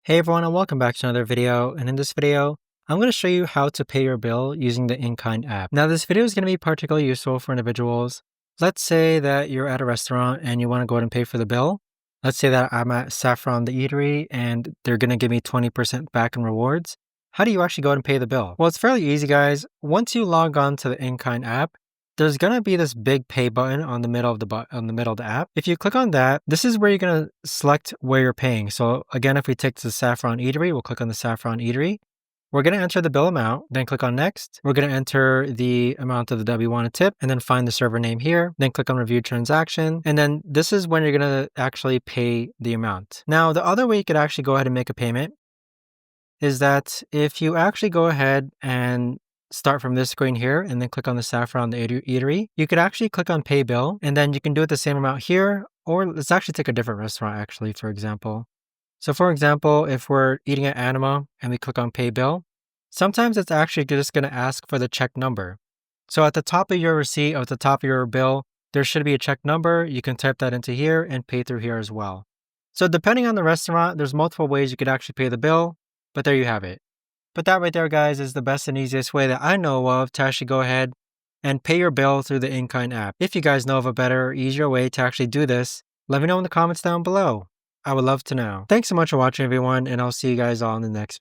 Hey everyone, and welcome back to another video. And in this video, I'm going to show you how to pay your bill using the InKind app. Now, this video is going to be particularly useful for individuals. Let's say that you're at a restaurant and you want to go ahead and pay for the bill. Let's say that I'm at Saffron the Eatery and they're going to give me 20% back in rewards. How do you actually go ahead and pay the bill? Well, it's fairly easy, guys. Once you log on to the InKind app, there's going to be this big pay button on the middle of the app. If you click on that, this is where you're going to select where you're paying. So again, if we take to the Saffron Eatery, we'll click on the Saffron Eatery. We're going to enter the bill amount, then click on next. We're going to enter the amount of the W want to tip and then find the server name here. Then click on review transaction. And then this is when you're going to actually pay the amount. Now, the other way you could actually go ahead and make a payment is that if you actually go ahead and start from this screen here and then click on the Saffron the Eatery, you could actually click on pay bill and then you can do it the same amount here, or let's actually take a different restaurant actually, for example. So for example, if we're eating at Anima and we click on pay bill, sometimes it's actually just going to ask for the check number. So at the top of your receipt or at the top of your bill, there should be a check number. You can type that into here and pay through here as well. So depending on the restaurant, there's multiple ways you could actually pay the bill, but there you have it. But that right there, guys, is the best and easiest way that I know of to actually go ahead and pay your bill through the InKind app. If you guys know of a better, easier way to actually do this, let me know in the comments down below. I would love to know. Thanks so much for watching, everyone, and I'll see you guys all in the next